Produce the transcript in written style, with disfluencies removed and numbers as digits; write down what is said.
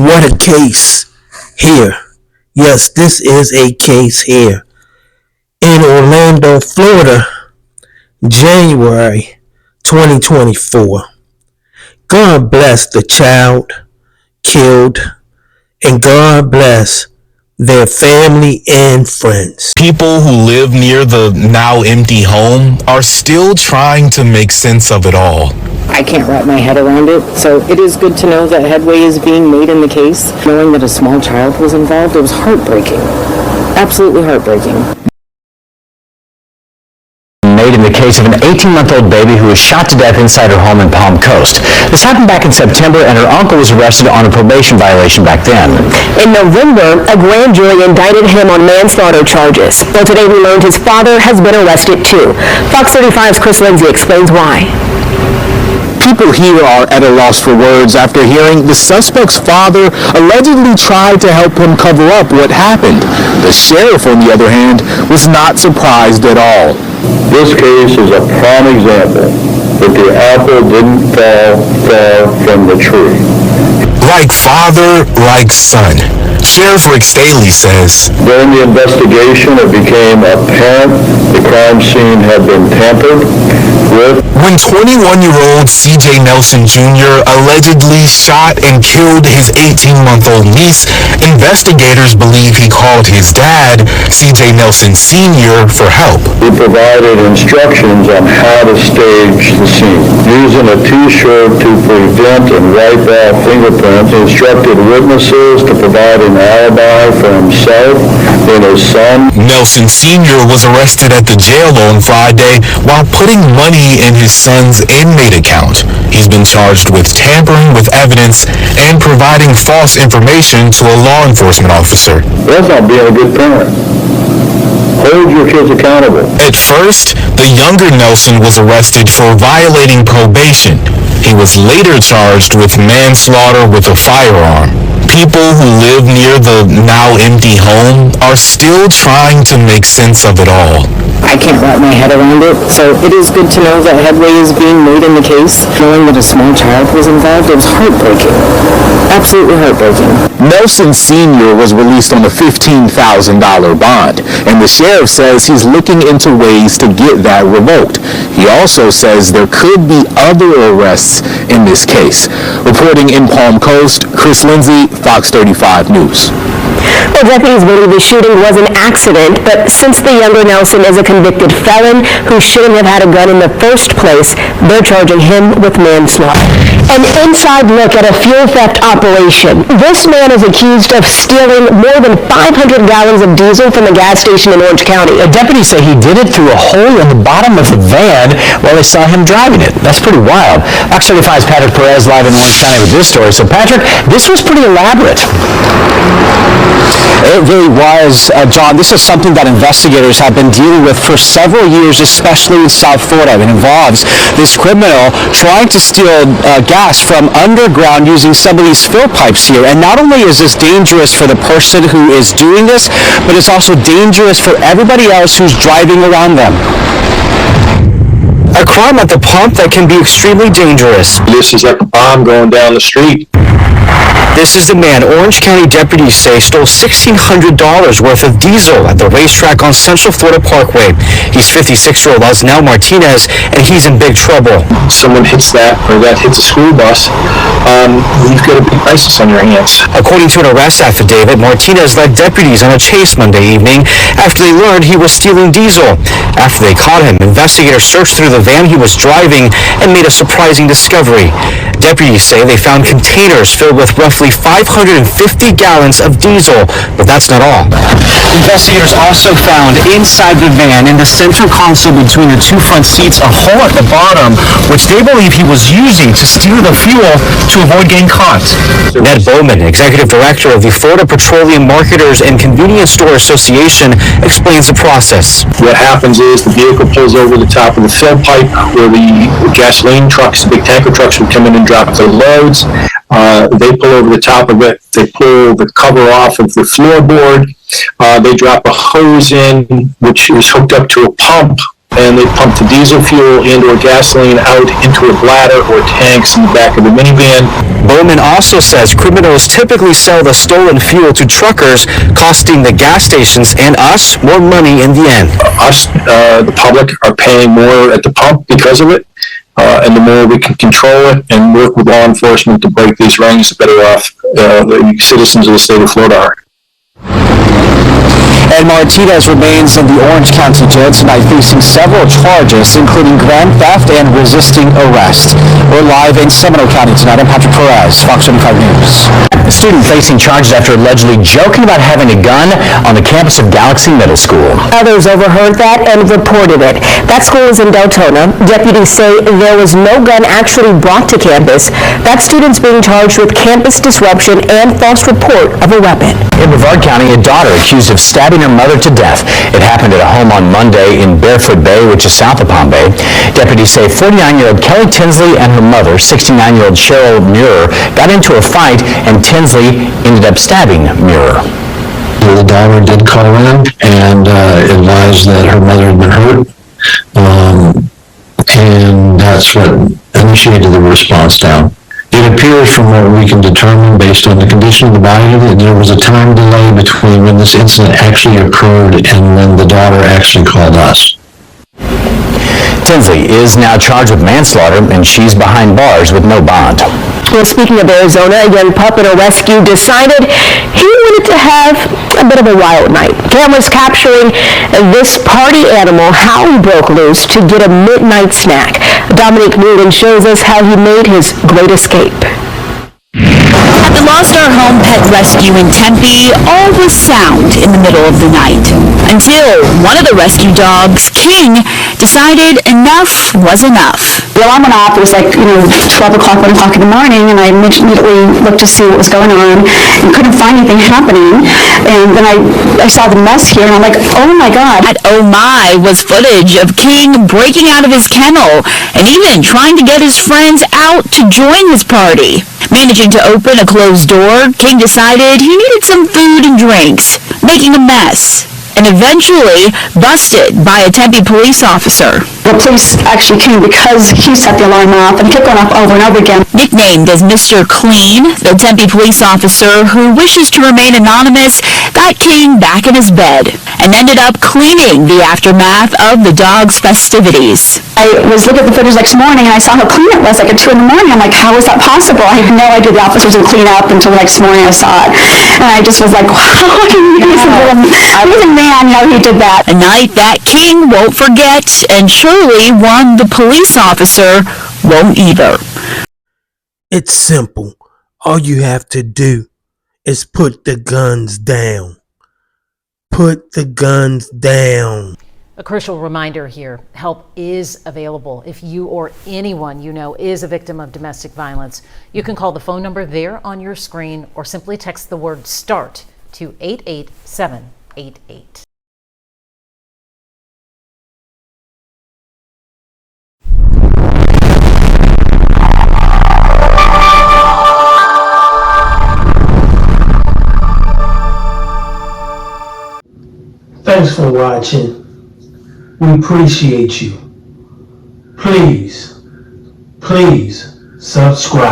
What a case here. Yes, this is a case here. In Orlando, Florida, January 2024. God bless the child killed, and God bless their family and friends. People who live near the now empty home are still trying to make sense of it all. I can't wrap my head around it, so it is good to know that headway is being made in the case. Knowing that a small child was involved, it was heartbreaking. Absolutely heartbreaking. Made in the case of an 18-month-old baby who was shot to death inside her home in Palm Coast. This happened back in September, and her uncle was arrested on a probation violation back then. In November, a grand jury indicted him on manslaughter charges. Well, today we learned his father has been arrested too. Fox 35's Chris Lindsay explains why. People here are at a loss for words after hearing the suspect's father allegedly tried to help him cover up what happened. The sheriff, on the other hand, was not surprised at all. This case is a prime example that the apple didn't fall far from the tree. Like father, like son. Sheriff Rick Staley says, During the investigation, it became apparent the crime scene had been tampered with. When 21-year-old C.J. Nelson Jr. allegedly shot and killed his 18-month-old niece, investigators believe he called his dad, C.J. Nelson Sr., for help. He provided instructions on how to stage the scene. Using a T-shirt to prevent and wipe off fingerprints, he instructed witnesses to provide an alibi for himself and his son. Nelson Sr. was arrested at the jail on Friday while putting money in his son's inmate account. He's been charged with tampering with evidence and providing false information to a law enforcement officer. That's not being a good parent. Hold your kids accountable. At first, the younger Nelson was arrested for violating probation. He was later charged with manslaughter with a firearm. People who live near the now empty home are still trying to make sense of it all. I can't wrap my head around it, so it is good to know that headway is being made in the case. Knowing that a small child was involved, it was heartbreaking. Absolutely heartbreaking. Nelson Sr. was released on a $15,000 bond, and the sheriff says he's looking into ways to get that revoked. He also says there could be other arrests in this case. Reporting in Palm Coast, Chris Lindsay, Fox 35 News. Well, deputies believe the shooting was an accident, but since the younger Nelson is a convicted felon who shouldn't have had a gun in the first place, they're charging him with manslaughter. An inside look at a fuel theft operation. This man is accused of stealing more than 500 gallons of diesel from a gas station in Orange County. Deputies say he did it through a hole in the bottom of the van while they saw him driving it. That's pretty wild. Fox 35's Patrick Perez live in Orange County with this story. So, Patrick, this was pretty elaborate. It really was, John. This is something that investigators have been dealing with for several years, especially in South Florida. It involves this criminal trying to steal gas from underground using some of these fill pipes here. And not only is this dangerous for the person who is doing this, but it's also dangerous for everybody else who's driving around them. A crime at the pump that can be extremely dangerous. This is like a bomb going down the street. This is the man Orange County deputies say stole $1,600 worth of diesel at the racetrack on Central Florida Parkway. He's 56-year-old Osnel Martinez, and he's in big trouble. Someone hits that, or that hits a school bus, you've got a big crisis on your hands. According to an arrest affidavit, Martinez led deputies on a chase Monday evening after they learned he was stealing diesel. After they caught him, investigators searched through the van he was driving and made a surprising discovery. Deputies say they found containers filled with roughly 550 gallons of diesel, but that's not all. Investigators also found inside the van, in the central console between the two front seats, a hole at the bottom, which they believe he was using to steal the fuel to avoid getting caught. Ned Bowman, executive director of the Florida Petroleum Marketers and Convenience Store Association, explains the process. What happens is the vehicle pulls over the top of the fill pipe where the gasoline trucks, big tanker trucks would come in and drop their loads. They pull over the top of it. They pull the cover off of the floorboard. They drop a hose in, which is hooked up to a pump and they pump the diesel fuel and or gasoline out into a bladder or tanks in the back of the minivan. Bowman also says criminals typically sell the stolen fuel to truckers, costing the gas stations and us more money in the end. Us, the public, are paying more at the pump because of it, and the more we can control it and work with law enforcement to break these rings, the better off the citizens of the state of Florida are. Ed Martinez remains in the Orange County Jail tonight facing several charges, including grand theft and resisting arrest. We're live in Seminole County tonight. I'm Patrick Perez, Fox 25 News. A student facing charges after allegedly joking about having a gun on the campus of Galaxy Middle School. Others overheard that and reported it. That school is in Deltona. Deputies say there was no gun actually brought to campus. That student's being charged with campus disruption and false report of a weapon. In Brevard County, a daughter accused of stabbing her mother to death. It happened at a home on Monday in Barefoot Bay, which is south of Palm Bay. Deputies say 49-year-old Kelly Tinsley and her mother, 69-year-old Cheryl Muir, got into a fight, and Tinsley ended up stabbing Muir. The daughter did call in and advised that her mother had been hurt, and that's what initiated the response down. It appears from what we can determine based on the condition of the body that there was a time delay between when this incident actually occurred and when the daughter actually called us. Tinsley is now charged with manslaughter, and she's behind bars with no bond. Well, speaking of Arizona, a young pup in a rescue decided he wanted to have a bit of a wild night. Cameras capturing this party animal, how he broke loose to get a midnight snack. Dominique Newton shows us how he made his great escape. At the Lost Our Home Pet Rescue in Tempe, all was sound in the middle of the night. Until one of the rescue dogs, King, decided enough was enough. The alarm went off. It was like, 12 o'clock, 1 o'clock in the morning, and I immediately looked to see what was going on and couldn't find anything happening. And then I saw the mess here, and I'm like, oh my God. At Oh My was footage of King breaking out of his kennel and even trying to get his friends out to join his party. Managing to open a closed door, King decided he needed some food and drinks, making a mess, and eventually busted by a Tempe police officer. The police actually came because he set the alarm off and kept going off over and over again. Nicknamed as Mr. Clean, the Tempe police officer, who wishes to remain anonymous, got King back in his bed and ended up cleaning the aftermath of the dog's festivities. I was looking at the footage next morning and I saw how clean it was, like at 2 in the morning. I'm like, how is that possible? I had no idea the officers would clean up until the next morning I saw it. And I just was like, wow, he's a man, he did that. A night that King won't forget, and surely one the police officer won't either. It's simple. All you have to do is put the guns down. Put the guns down. A crucial reminder here, help is available if you or anyone you know is a victim of domestic violence. You can call the phone number there on your screen or simply text the word START to 88788. Thanks for watching. We appreciate you. Please subscribe.